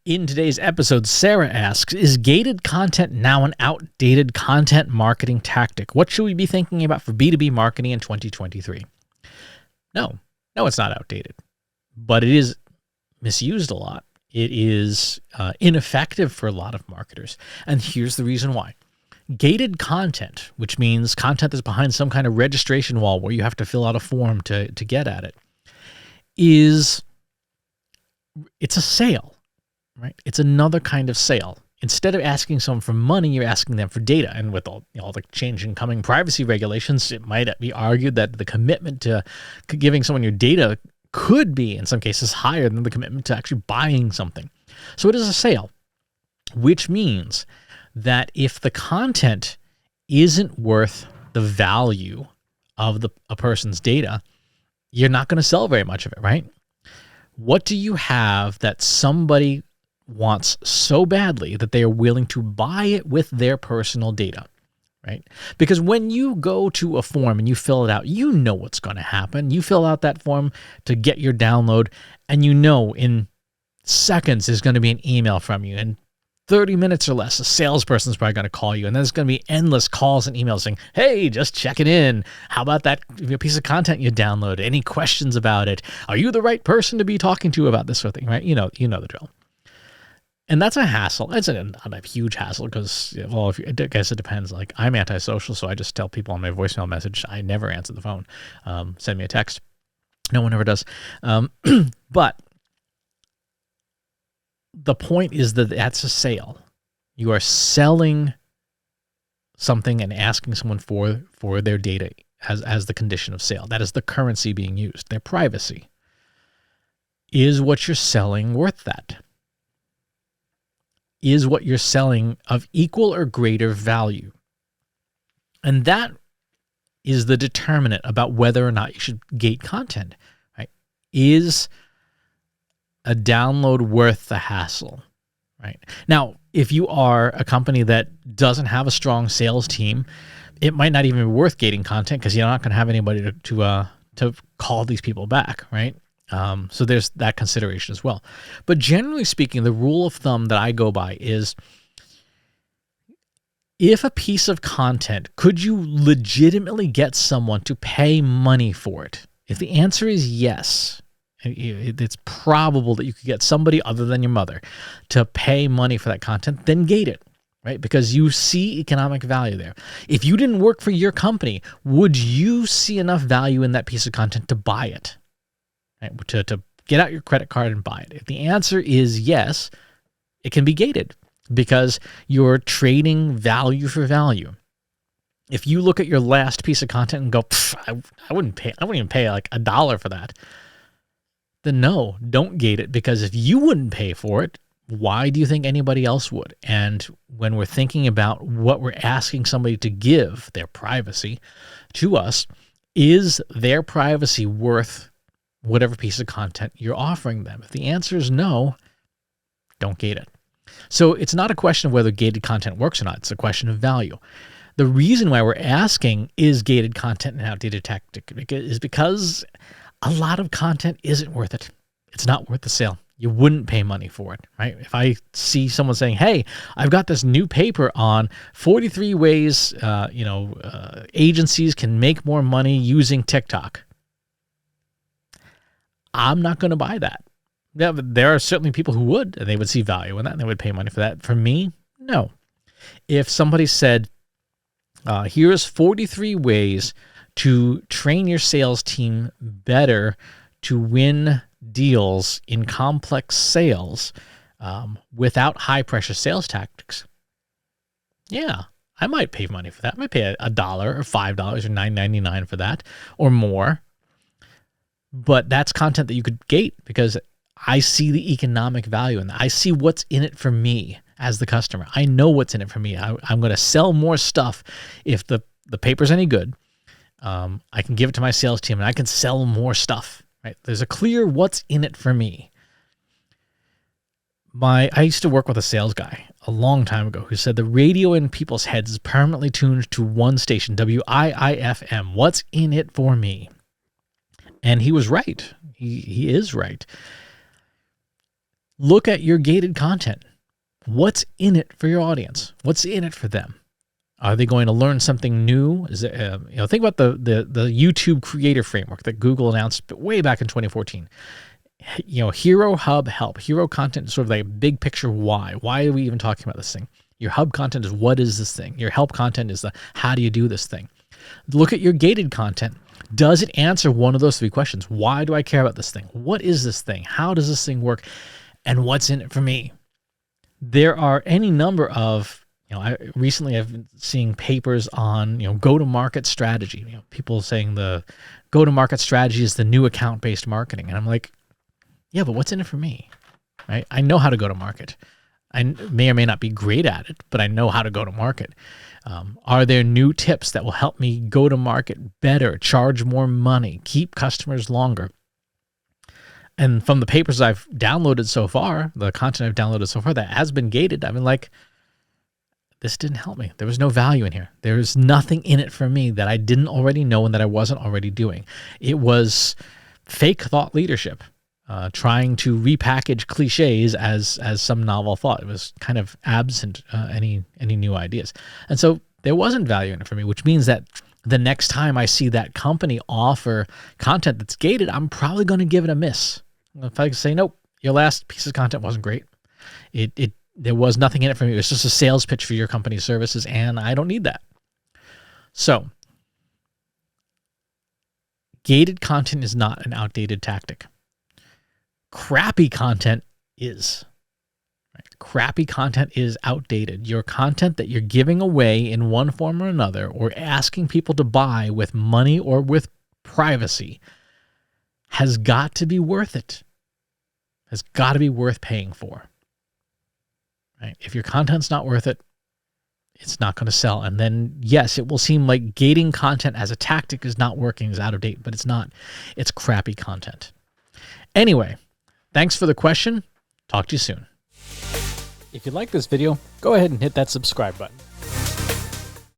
In today's episode, Sara asks, is gated content now an outdated content marketing tactic? What should we be thinking about for B2B marketing in 2023? No, it's not outdated, but it is misused a lot. It is ineffective for a lot of marketers. And here's the reason why. Gated content, which means content that's behind some kind of registration wall where you have to fill out a form to get at it, it's a sale. Right? It's another kind of sale. Instead of asking someone for money, you're asking them for data. And with all the changing coming privacy regulations, it might be argued that the commitment to giving someone your data could be, in some cases, higher than the commitment to actually buying something. So it is a sale, which means that if the content isn't worth the value of a person's data, you're not going to sell very much of it, right? What do you have that somebody wants so badly that they are willing to buy it with their personal data, right? Because when you go to a form and you fill it out, you know what's going to happen. You fill out that form to get your download, and you know in seconds there's going to be an email from you. In 30 minutes or less, a salesperson's probably going to call you, and there's going to be endless calls and emails saying, hey, just checking in. How about that piece of content you downloaded? Any questions about it? Are you the right person to be talking to about this sort of thing, right? You know the drill. And that's a hassle. It's not a huge hassle because, well, I guess it depends. Like, I'm antisocial, so I just tell people on my voicemail message, I never answer the phone. Send me a text. No one ever does. But the point is that that's a sale. You are selling something and asking someone for their data as the condition of sale. That is the currency being used, their privacy. Is what you're selling worth that? Is what you're selling of equal or greater value? And that is the determinant about whether or not you should gate content, right? Is a download worth the hassle, right? Now, if you are a company that doesn't have a strong sales team, it might not even be worth gating content because you're not going to have anybody to call these people back, right? So there's that consideration as well. But generally speaking, the rule of thumb that I go by is, if a piece of content, could you legitimately get someone to pay money for it? If the answer is yes, it's probable that you could get somebody other than your mother to pay money for that content, then gate it, right? Because you see economic value there. If you didn't work for your company, would you see enough value in that piece of content to buy it? Right, to get out your credit card and buy it? If the answer is yes, it can be gated because you're trading value for value. If you look at your last piece of content and go, I wouldn't even pay like $1 for that, then no, don't gate it, because if you wouldn't pay for it, why do you think anybody else would? And when we're thinking about what we're asking somebody to give, their privacy, to us, is their privacy worth whatever piece of content you're offering them? If the answer is no, don't gate it. So it's not a question of whether gated content works or not. It's a question of value. The reason why we're asking, is gated content an outdated tactic, is because a lot of content isn't worth it. It's not worth the sale. You wouldn't pay money for it, right? If I see someone saying, hey, I've got this new paper on 43 ways agencies can make more money using TikTok, I'm not going to buy that. Yeah, but there are certainly people who would, and they would see value in that, and they would pay money for that. For me, no. If somebody said, here's 43 ways to train your sales team better to win deals in complex sales without high-pressure sales tactics, yeah, I might pay money for that. I might pay $1 or $5 or $9.99 for that or more. But that's content that you could gate because I see the economic value in that. I see what's in it for me as the customer. I know what's in it for me. I'm going to sell more stuff if the paper's any good. I can give it to my sales team and I can sell more stuff. Right? There's a clear what's in it for me. I used to work with a sales guy a long time ago who said the radio in people's heads is permanently tuned to one station, WIIFM. What's in it for me? And he was right. He is right. Look at your gated content. What's in it for your audience? What's in it for them? Are they going to learn something new? Is it, think about the YouTube creator framework that Google announced way back in 2014. Hero, hub, help. Hero content is sort of like a big picture why. Why are we even talking about this thing? Your hub content is what is this thing? Your help content is the how do you do this thing? Look at your gated content. Does it answer one of those three questions? Why do I care about this thing? What is this thing? How does this thing work? And what's in it for me? There are any number of, recently I've been seeing papers on, go-to-market strategy. People saying the go-to-market strategy is the new account-based marketing. And I'm like, yeah, but what's in it for me? Right? I know how to go to market. I may or may not be great at it, but I know how to go to market. Are there new tips that will help me go to market better, charge more money, keep customers longer? And from the papers I've downloaded so far, the content I've downloaded so far that has been gated, I've been like, this didn't help me. There was no value in here. There's nothing in it for me that I didn't already know and that I wasn't already doing. It was fake thought leadership, trying to repackage cliches as some novel thought. It was kind of absent any new ideas. And so there wasn't value in it for me, which means that the next time I see that company offer content that's gated, I'm probably going to give it a miss. If I say, nope, your last piece of content wasn't great. There was nothing in it for me. It was just a sales pitch for your company's services, and I don't need that. So, gated content is not an outdated tactic. Crappy content is. Right? Crappy content is outdated. Your content that you're giving away in one form or another, or asking people to buy with money or with privacy, has got to be worth it. Has got to be worth paying for. Right? If your content's not worth it, it's not going to sell. And then, yes, it will seem like gating content as a tactic is not working, is out of date, but it's not. It's crappy content. Anyway, thanks for the question. Talk to you soon. If you like this video, go ahead and hit that subscribe button.